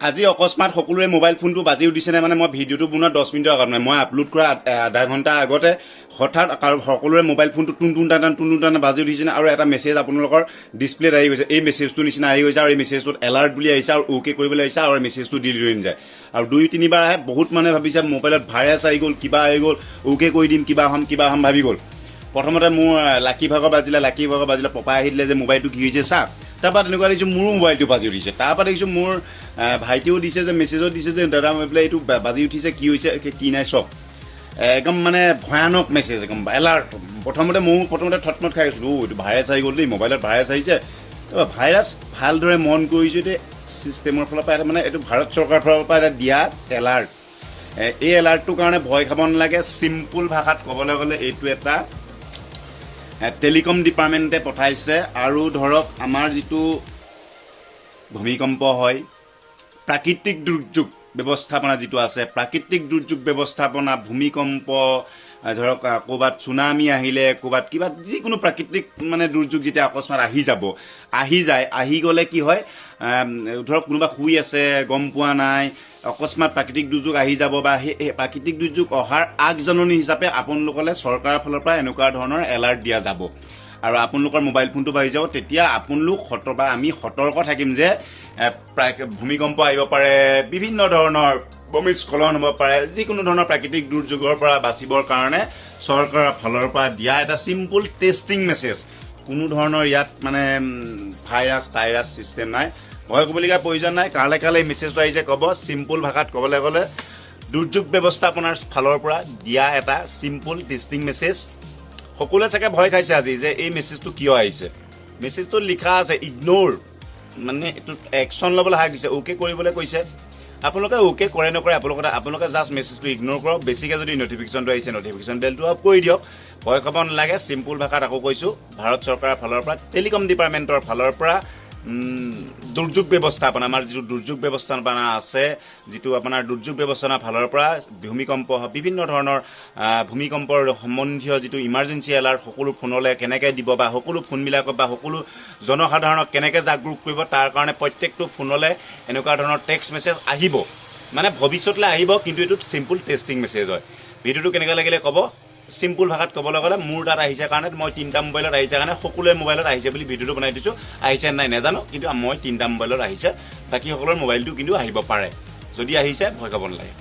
আজি অকস্মাত সকলোৰে মোবাইল ফোনটো বাজি উঠিছেনে মানে মই ভিডিঅ'টো বনোৱা 10 মিনিটৰ আগত মানে মই আপলোড কৰা আধা ঘণ্টাৰ আগতে হঠাৎ সকলোৰে মোবাইল ফোনটো টুন টুন টান বাজি উঠিছে আৰু এটা মেছেজ আপোনালোকৰ ডিছপ্লেত আহি গৈছে এই মেছেজটো নিচিনা আহি গৈছে আৰু এই মেছেজটোত এলাৰ্ট বুলি আহিছে আৰু অ'কে কৰিবলৈ আহিছে আৰু মেছেজটো ডিলিট হৈ যায় আৰু 2-3 বাৰ আহে বহুত মানুহে ভাবিছে মোবাইলত ভাইৰাছ আহি গ'ল কিবা আহি গ'ল অ'কে কৰি দিম কিবা হম ভাবি গ'ল প্ৰথমতে মোৰ লাকি ভাগৰ বাজিলে পপাই আহি দিলে যে মোবাইলটো কি হৈছে চা তাৰপৰা তেনেকুৱা দেখিছোঁ মোৰো মোবাইলটো বাজি উঠিছে তাৰপৰা দেখিছোঁ মোৰ ভাইটিও দিছে যে মেছেজো দিছে যে দাদা মই বোলে এইটো বাজি উঠিছে কি হৈছে কি নাই চব একদম মানে ভয়ানক মেছেজ একদম এলাৰ্ট প্ৰথমতে থটমট খাই গৈছিলোঁ এইটো ভাইৰাছ আহি গ'ল দেই মোবাইলত ভাইৰাছ আহিছে তাৰপৰা ভাইৰাছ ভালদৰে মন কৰিছোঁ এতিয়া ছিষ্টেমৰ ফালৰ পৰা মানে এইটো ভাৰত চৰকাৰৰ ফালৰ পৰা এটা দিয়া এলাৰ্ট এই এলাৰ্টটোৰ কাৰণে ভয় খাব নালাগে চিম্পুল ভাষাত ক'বলৈ গ'লে এইটো এটা টেলিকম ডিপাৰ্টমেণ্টে পঠাইছে আৰু ধৰক আমাৰ যিটো ভূমিকম্প হয় প্ৰাকৃতিক দুৰ্যোগ ব্যৱস্থাপনা যিটো আছে প্ৰাকৃতিক দুৰ্যোগ ব্যৱস্থাপনা ভূমিকম্প ধৰক ক'ৰবাত চুনামি আহিলে ক'ৰবাত কিবা যিকোনো প্ৰাকৃতিক মানে দুৰ্যোগ যেতিয়া অকস্মাত আহি গ'লে কি হয় ধৰক কোনোবা শুই আছে গম পোৱা নাই অকস্মাত প্ৰাকৃতিক দুৰ্যোগ আহি যাব বা সেই প্ৰাকৃতিক দুৰ্যোগ অহাৰ আগজাননী হিচাপে আপোনালোকলৈ চৰকাৰৰ ফালৰ পৰা এনেকুৱা ধৰণৰ এলাৰ্ট দিয়া যাব আৰু আপোনালোকৰ মোবাইল ফোনটো বাজি যাব তেতিয়া আপোনালোক আমি সতৰ্ক থাকিম যে ভূমিকম্প আহিব পাৰে বিভিন্ন ধৰণৰ ভূমিস্খলন হ'ব পাৰে যিকোনো ধৰণৰ প্ৰাকৃতিক দুৰ্যোগৰ পৰা বাচিবৰ কাৰণে চৰকাৰৰ ফালৰ পৰা দিয়া এটা চিম্পুল টেষ্টিং মেছেজ কোনো ধৰণৰ ইয়াত মানে ভাইৰাছ চিষ্টেম নাই ভয় কৰিবলগীয়া প্ৰয়োজন নাই কালে এই মেছেজটো আহিছে ক'ব চিম্পুল ভাষাত ক'বলৈ গ'লে দুৰ্যোগ ব্যৱস্থাপনাৰ ফালৰ পৰা দিয়া এটা চিম্পুল টেষ্টিং মেছেজ সকলোৱে চাগে ভয় খাইছে আজি যে এই মেছেজটো কিয় আহিছে মেছেজটো লিখা আছে ইগন'ৰ মানে এইটো একশ্যন ল'বলৈ হাক দিছে অ'কে কৰিবলৈ কৈছে আপোনালোকে অ'কে কৰে নকৰে আপোনালোকে জাষ্ট মেছেজটো ইগন'ৰ কৰক বেছিকৈ যদি নটিফিকেশ্যনটো আহিছে নটিফিকেশ্যন বেলটো অফ কৰি দিয়ক ভয় খাব নালাগে চিম্পুল ভাষাত আকৌ কৈছোঁ ভাৰত চৰকাৰৰ ফালৰ পৰা টেলিকম ডিপাৰ্টমেণ্টৰ ফালৰ পৰা দুৰ্যোগ ব্যৱস্থাপনা আমাৰ যিটো দুৰ্যোগ ব্যৱস্থাপনা আছে যিটো আপোনাৰ দুৰ্যোগ ব্যৱস্থাপনাৰ ফালৰ পৰা ভূমিকম্প বিভিন্ন ধৰণৰ ভূমিকম্পৰ সম্বন্ধীয় যিটো ইমাৰ্জেঞ্চি এলাৰ্ট সকলো ফোনলৈ কেনেকৈ দিব বা সকলো ফোনবিলাকক বা সকলো জনসাধাৰণক কেনেকৈ জাগৰূক কৰিব তাৰ কাৰণে প্ৰত্যেকটো ফোনলৈ এনেকুৱা ধৰণৰ টেক্সট মেছেজ আহিব মানে ভৱিষ্যতলৈ আহিব কিন্তু এইটো চিম্পুল টেষ্টিং মেছেজ হয় ভিডিঅ'টো কেনেকৈ লাগিলে ক'ব চিম্পুল ভাষাত ক'বলৈ গ'লে মোৰ তাত আহিছে কাৰণে মই 3টা মোবাইলত আহিছে কাৰণে সকলোৰে মোবাইলত আহিছে বুলি ভিডিঅ'টো বনাই দিছোঁ আহিছে নাই নাজানো কিন্তু মই 3টা মোবাইলত আহিছে বাকী সকলোৰে মোবাইলটো কিন্তু আহিব পাৰে যদি আহিছে ভয় খাব নালাগে